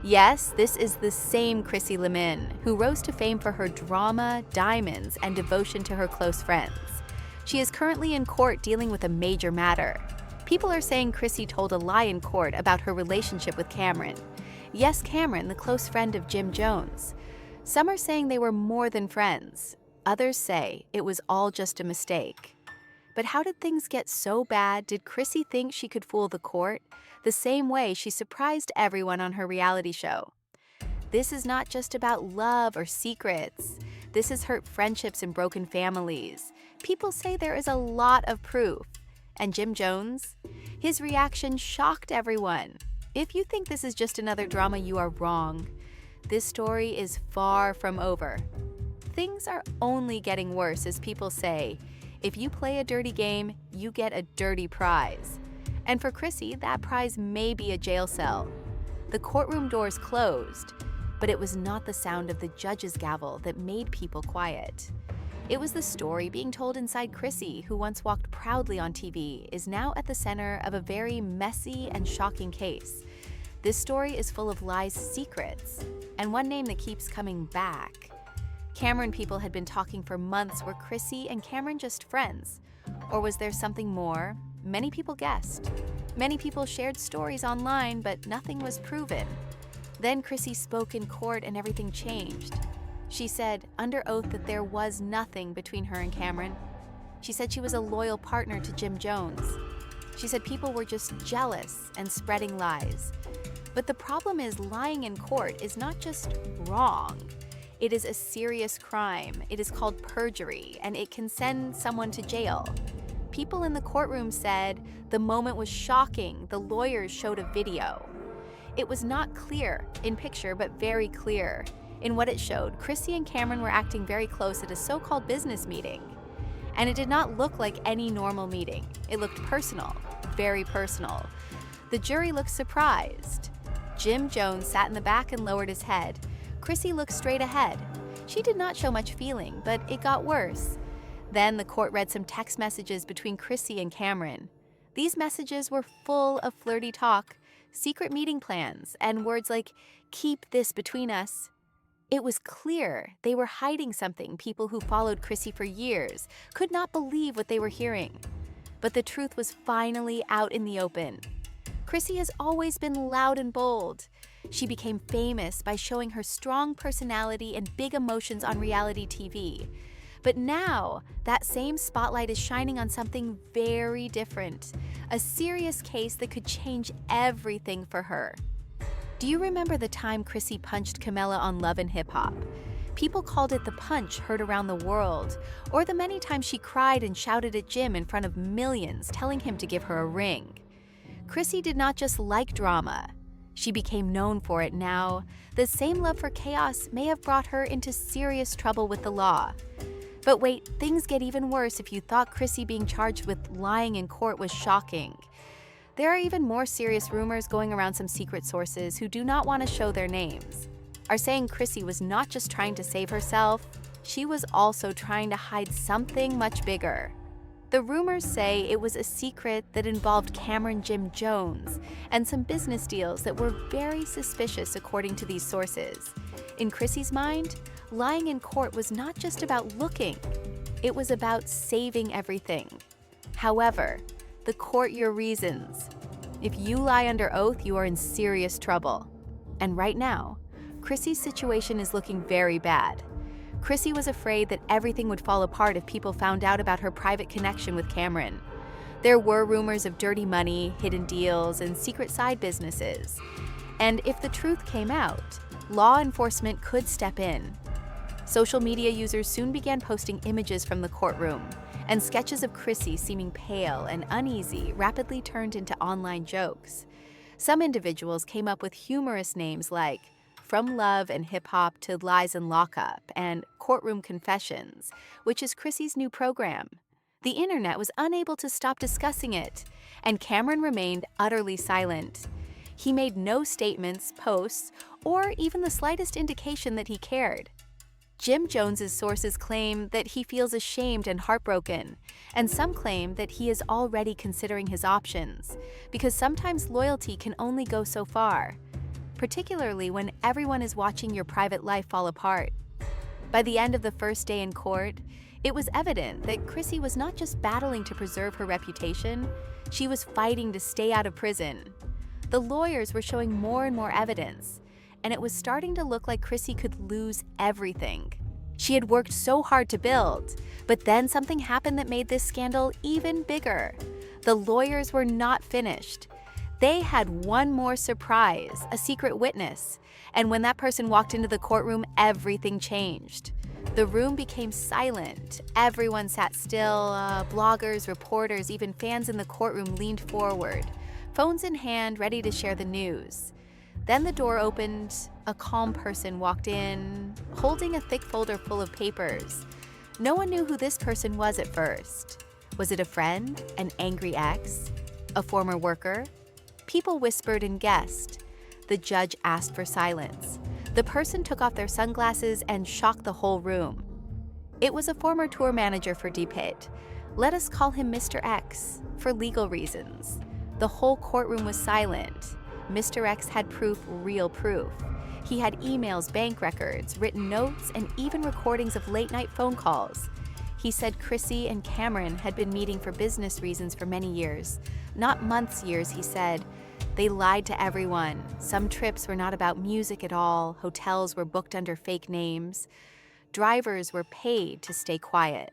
Yes, this is the same Chrissy Lampkin, who rose to fame for her drama, diamonds, and devotion to her close friends. She is currently in court dealing with a major matter. People are saying Chrissy told a lie in court about her relationship with Camron. Yes, Camron, the close friend of Jim Jones. Some are saying they were more than friends. Others say it was all just a mistake. But how did things get so bad? Did Chrissy think she could fool the court the same way she surprised everyone on her reality show? This is not just about love or secrets. This has hurt friendships and broken families. People say there is a lot of proof. And Jim Jones? His reaction shocked everyone. If you think this is just another drama, you are wrong. This story is far from over. Things are only getting worse, as people say. If you play a dirty game, you get a dirty prize. And for Chrissy, that prize may be a jail cell. The courtroom doors closed, but it was not the sound of the judge's gavel that made people quiet. It was the story being told inside Chrissy, who once walked proudly on TV, is now at the center of a very messy and shocking case. This story is full of lies, secrets, and one name that keeps coming back. Camron people had been talking for months. Were Chrissy and Camron just friends? Or was there something more? Many people guessed. Many people shared stories online, but nothing was proven. Then Chrissy spoke in court and everything changed. She said under oath that there was nothing between her and Camron. She said she was a loyal partner to Jim Jones. She said people were just jealous and spreading lies. But the problem is, lying in court is not just wrong. It is a serious crime. It is called perjury, and it can send someone to jail. People in the courtroom said the moment was shocking. The lawyers showed a video. It was not clear in picture, but very clear. In what it showed, Chrissy and Camron were acting very close at a so-called business meeting. And it did not look like any normal meeting. It looked personal, very personal. The jury looked surprised. Jim Jones sat in the back and lowered his head. Chrissy looked straight ahead. She did not show much feeling, but it got worse. Then the court read some text messages between Chrissy and Camron. These messages were full of flirty talk, secret meeting plans, and words like, "Keep this between us." It was clear they were hiding something. People who followed Chrissy for years could not believe what they were hearing. But the truth was finally out in the open. Chrissy has always been loud and bold. She became famous by showing her strong personality and big emotions on reality TV. But now, that same spotlight is shining on something very different, a serious case that could change everything for her. Do you remember the time Chrissy punched Camilla on Love and Hip Hop? People called it the punch heard around the world, or the many times she cried and shouted at Jim in front of millions, telling him to give her a ring. Chrissy did not just like drama. She became known for it now. The same love for chaos may have brought her into serious trouble with the law. But wait, things get even worse. If you thought Chrissy being charged with lying in court was shocking. There are even more serious rumors going around. Some secret sources, who do not want to show their names, are saying Chrissy was not just trying to save herself, she was also trying to hide something much bigger. The rumors say it was a secret that involved Camron, Jim Jones, and some business deals that were very suspicious according to these sources. In Chrissy's mind, lying in court was not just about looking, it was about saving everything. However, the court your reasons. If you lie under oath, you are in serious trouble. And right now, Chrissy's situation is looking very bad. Chrissy was afraid that everything would fall apart if people found out about her private connection with Camron. There were rumors of dirty money, hidden deals, and secret side businesses. And if the truth came out, law enforcement could step in. Social media users soon began posting images from the courtroom, and sketches of Chrissy seeming pale and uneasy rapidly turned into online jokes. Some individuals came up with humorous names like From Love and Hip Hop to Lies and Lockup and Courtroom Confessions, which is Chrissy's new program. The internet was unable to stop discussing it, and Camron remained utterly silent. He made no statements, posts, or even the slightest indication that he cared. Jim Jones's sources claim that he feels ashamed and heartbroken, and some claim that he is already considering his options, because sometimes loyalty can only go so far. particularly when everyone is watching your private life fall apart. By the end of the first day in court, it was evident that Chrissy was not just battling to preserve her reputation, she was fighting to stay out of prison. The lawyers were showing more and more evidence, and it was starting to look like Chrissy could lose everything. She had worked so hard to build, but then something happened that made this scandal even bigger. The lawyers were not finished. They had one more surprise, a secret witness, and when that person walked into the courtroom, everything changed. The room became silent. Everyone sat still. Bloggers, reporters, even fans in the courtroom leaned forward, phones in hand, ready to share the news. Then the door opened. A calm person walked in, holding a thick folder full of papers. No one knew who this person was at first. Was it a friend, an angry ex, a former worker? People whispered and guessed. The judge asked for silence. The person took off their sunglasses and shocked the whole room. It was a former tour manager for deceit. Let us call him Mr. X, for legal reasons. The whole courtroom was silent. Mr. X had proof, real proof. He had emails, bank records, written notes, and even recordings of late-night phone calls. He said Chrissy and Camron had been meeting for business reasons for many years. Not months, years, he said. They lied to everyone. Some trips were not about music at all. Hotels were booked under fake names. Drivers were paid to stay quiet.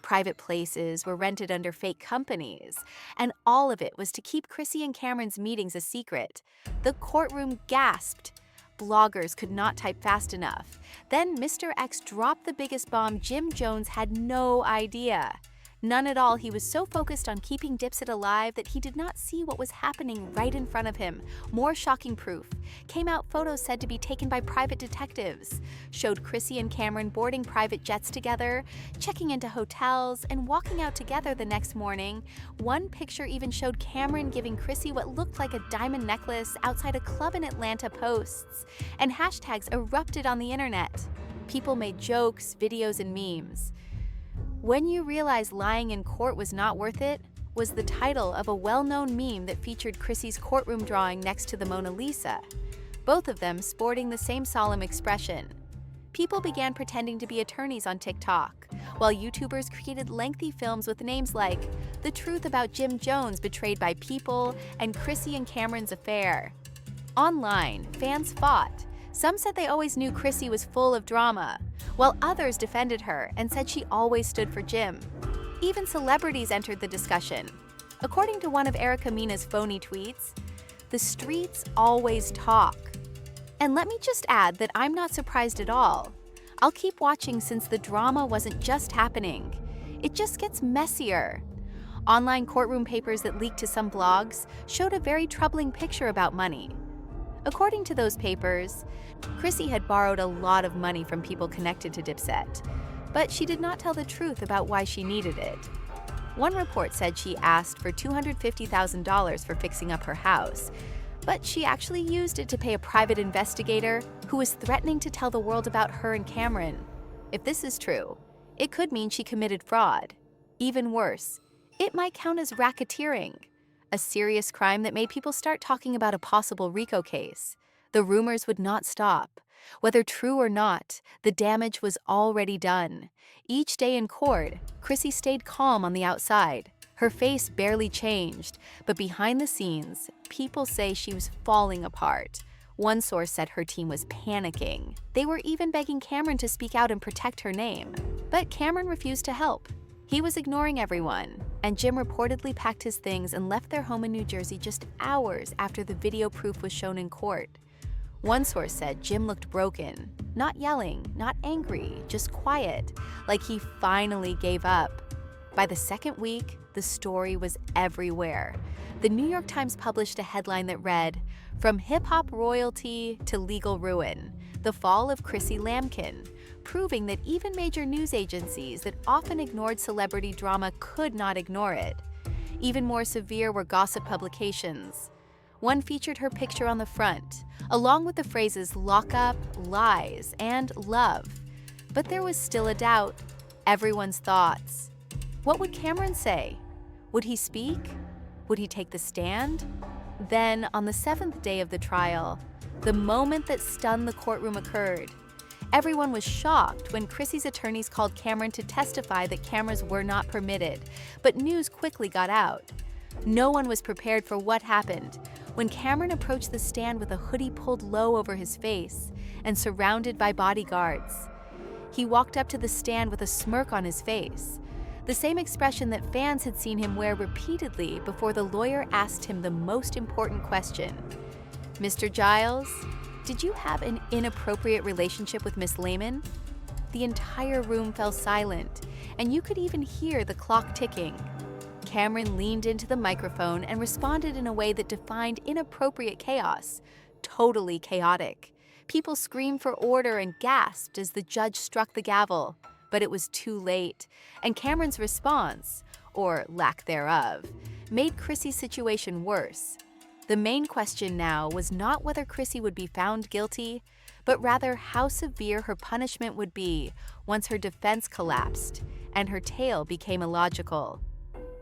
Private places were rented under fake companies. And all of it was to keep Chrissy and Camron's meetings a secret. The courtroom gasped. Bloggers could not type fast enough. Then Mr. X dropped the biggest bomb. Jim Jones had no idea. None at all. He was so focused on keeping Dipset alive that he did not see what was happening right in front of him. More shocking proof. Came out photos said to be taken by private detectives. Showed Chrissy and Camron boarding private jets together, checking into hotels, and walking out together the next morning. One picture even showed Camron giving Chrissy what looked like a diamond necklace outside a club in Atlanta posts. And hashtags erupted on the internet. People made jokes, videos, and memes. When You Realize Lying in Court Was Not Worth It was the title of a well-known meme that featured Chrissy's courtroom drawing next to the Mona Lisa, both of them sporting the same solemn expression. People began pretending to be attorneys on TikTok, while YouTubers created lengthy films with names like The Truth About Jim Jones Betrayed by People and Chrissy and Camron's Affair. Online, fans fought. Some said they always knew Chrissy was full of drama, while others defended her and said she always stood for Jim. Even celebrities entered the discussion. According to one of Erica Mina's phony tweets, the streets always talk. And let me just add that I'm not surprised at all. I'll keep watching since the drama wasn't just happening. It just gets messier. Online courtroom papers that leaked to some blogs showed a very troubling picture about money. According to those papers, Chrissy had borrowed a lot of money from people connected to Dipset, but she did not tell the truth about why she needed it. One report said she asked for $250,000 for fixing up her house, but she actually used it to pay a private investigator who was threatening to tell the world about her and Camron. If this is true, it could mean she committed fraud. Even worse, it might count as racketeering, a serious crime that made people start talking about a possible RICO case. The rumors would not stop. Whether true or not, the damage was already done. Each day in court, Chrissy stayed calm on the outside. Her face barely changed, but behind the scenes, people say she was falling apart. One source said her team was panicking. They were even begging Camron to speak out and protect her name. But Camron refused to help. He was ignoring everyone, and Jim reportedly packed his things and left their home in New Jersey just hours after the video proof was shown in court. One source said Jim looked broken, not yelling, not angry, just quiet, like he finally gave up. By the second week, the story was everywhere. The New York Times published a headline that read, "From hip-hop royalty to legal ruin, the fall of Chrissy Lampkin," proving that even major news agencies that often ignored celebrity drama could not ignore it. Even more severe were gossip publications. One featured her picture on the front, along with the phrases "lock up," "lies," and "love." But there was still a doubt. Everyone's thoughts. What would Camron say? Would he speak? Would he take the stand? Then, on the 7th day of the trial, The moment that stunned the courtroom occurred. Everyone was shocked when Chrissy's attorneys called Camron to testify that cameras were not permitted, but news quickly got out. No one was prepared for what happened when Camron approached the stand with a hoodie pulled low over his face and surrounded by bodyguards. He walked up to the stand with a smirk on his face, the same expression that fans had seen him wear repeatedly before the lawyer asked him the most important question. "Mr. Giles, did you have an inappropriate relationship with Miss Lehman?" The entire room fell silent, and you could even hear the clock ticking. Camron leaned into the microphone and responded in a way that defined inappropriate chaos. Totally chaotic. People screamed for order and gasped as the judge struck the gavel. But it was too late, and Camron's response, or lack thereof, made Chrissy's situation worse. The main question now was not whether Chrissy would be found guilty, but rather how severe her punishment would be once her defense collapsed and her tale became illogical.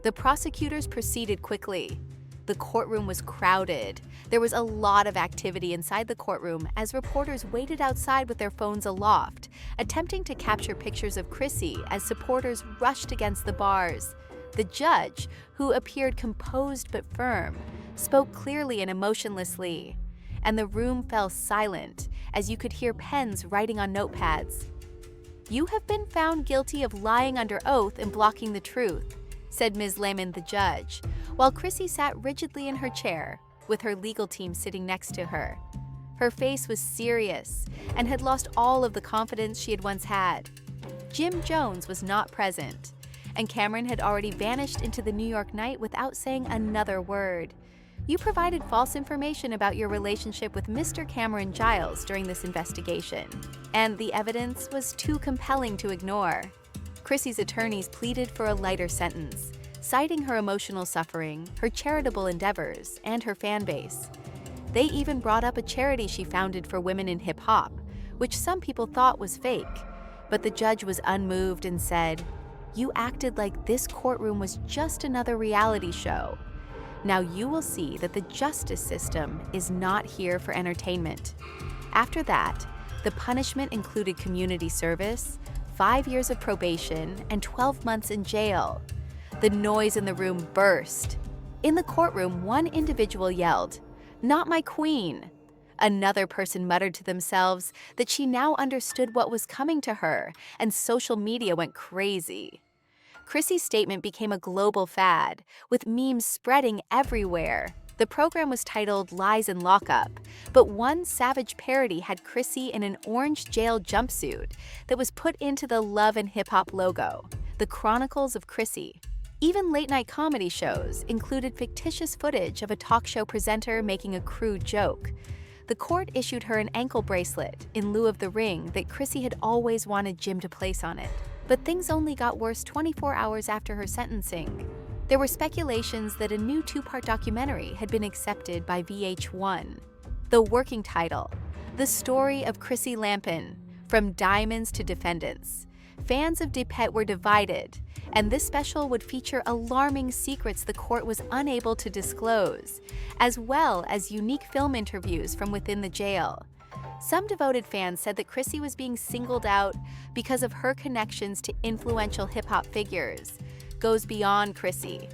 The prosecutors proceeded quickly. The courtroom was crowded. There was a lot of activity inside the courtroom as reporters waited outside with their phones aloft, attempting to capture pictures of Chrissy as supporters rushed against the bars. The judge, who appeared composed but firm, spoke clearly and emotionlessly, and the room fell silent as you could hear pens writing on notepads. "You have been found guilty of lying under oath and blocking the truth," said Ms. Lehman, the judge, while Chrissy sat rigidly in her chair, with her legal team sitting next to her. Her face was serious and had lost all of the confidence she had once had. Jim Jones was not present, and Camron had already vanished into the New York night without saying another word. "You provided false information about your relationship with Mr. Cameron Giles during this investigation, and the evidence was too compelling to ignore." Chrissy's attorneys pleaded for a lighter sentence, citing her emotional suffering, her charitable endeavors, and her fan base. They even brought up a charity she founded for women in hip-hop, which some people thought was fake, but the judge was unmoved and said, "You acted like this courtroom was just another reality show. Now you will see that the justice system is not here for entertainment." After that, the punishment included community service, 5 years of probation, and 12 months in jail. The noise in the room burst. In the courtroom, one individual yelled, "Not my queen!" Another person muttered to themselves that she now understood what was coming to her, and social media went crazy. Chrissy's statement became a global fad, with memes spreading everywhere. The program was titled Lies in Lockup, but one savage parody had Chrissy in an orange jail jumpsuit that was put into the Love and Hip Hop logo, The Chronicles of Chrissy. Even late-night comedy shows included fictitious footage of a talk show presenter making a crude joke. The court issued her an ankle bracelet in lieu of the ring that Chrissy had always wanted Jim to place on it. But things only got worse 24 hours after her sentencing. There were speculations that a new 2-part documentary had been accepted by VH1. The working title, The Story of Chrissy Lampkin, From Diamonds to Defendants. Fans of DePet were divided, and this special would feature alarming secrets the court was unable to disclose, as well as unique film interviews from within the jail. Some devoted fans said that Chrissy was being singled out because of her connections to influential hip-hop figures. Goes beyond Chrissy.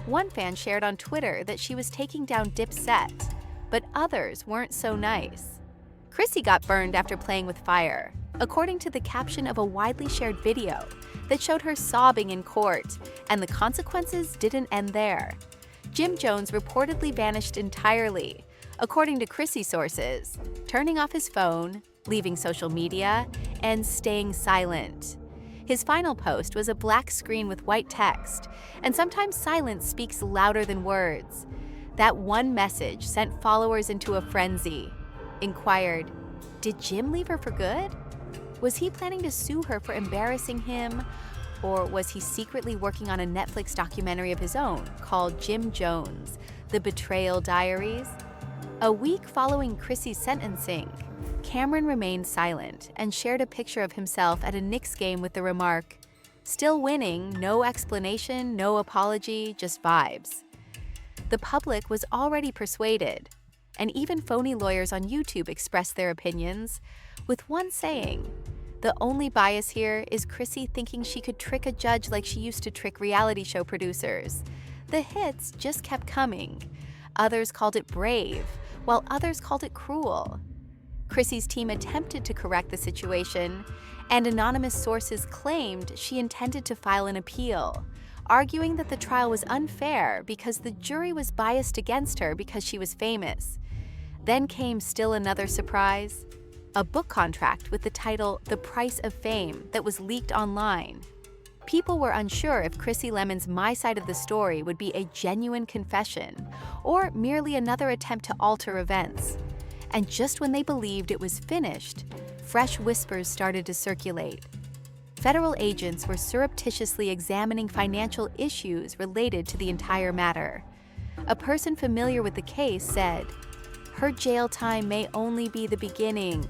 One fan shared on Twitter that she was taking down Dipset, but others weren't so nice. Chrissy got burned after playing with fire, according to the caption of a widely shared video that showed her sobbing in court, and the consequences didn't end there. Jim Jones reportedly vanished entirely, according to Chrissy sources, turning off his phone, leaving social media, and staying silent. His final post was a black screen with white text, and sometimes silence speaks louder than words. That one message sent followers into a frenzy. Inquired, did Jim leave her for good? Was he planning to sue her for embarrassing him? Or was he secretly working on a Netflix documentary of his own called Jim Jones, The Betrayal Diaries? A week following Chrissy's sentencing, Camron remained silent and shared a picture of himself at a Knicks game with the remark, "Still winning, no explanation, no apology, just vibes." The public was already persuaded, and even phony lawyers on YouTube expressed their opinions, with one saying, "The only bias here is Chrissy thinking she could trick a judge like she used to trick reality show producers." The hits just kept coming. Others called it brave, while others called it cruel. Chrissy's team attempted to correct the situation, and anonymous sources claimed she intended to file an appeal, arguing that the trial was unfair because the jury was biased against her because she was famous. Then came still another surprise: a book contract with the title The Price of Fame that was leaked online. People were unsure if Chrissy Lemon's My Side of the Story would be a genuine confession or merely another attempt to alter events. And just when they believed it was finished, fresh whispers started to circulate. Federal agents were surreptitiously examining financial issues related to the entire matter. A person familiar with the case said, "Her jail time may only be the beginning."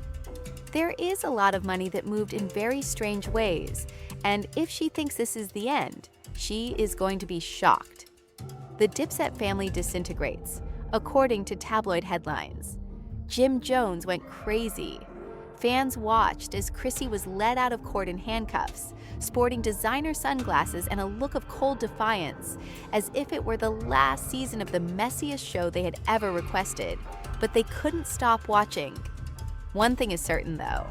There is a lot of money that moved in very strange ways, and if she thinks this is the end, she is going to be shocked. The Dipset family disintegrates, according to tabloid headlines. Jim Jones went crazy. Fans watched as Chrissy was led out of court in handcuffs, sporting designer sunglasses and a look of cold defiance, as if it were the last season of the messiest show they had ever requested, but they couldn't stop watching. One thing is certain, though.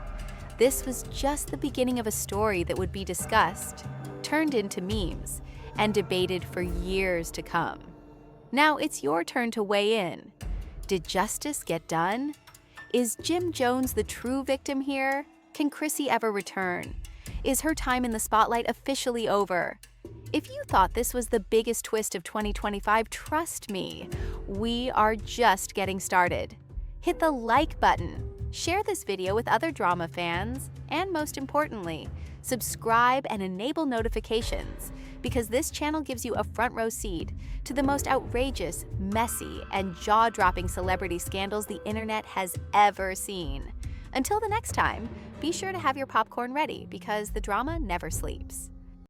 This was just the beginning of a story that would be discussed, turned into memes, and debated for years to come. Now it's your turn to weigh in. Did justice get done? Is Jim Jones the true victim here? Can Chrissy ever return? Is her time in the spotlight officially over? If you thought this was the biggest twist of 2025, trust me, we are just getting started. Hit the like button, share this video with other drama fans, and most importantly, subscribe and enable notifications, because this channel gives you a front row seat to the most outrageous, messy, and jaw-dropping celebrity scandals the internet has ever seen. Until the next time, be sure to have your popcorn ready because the drama never sleeps.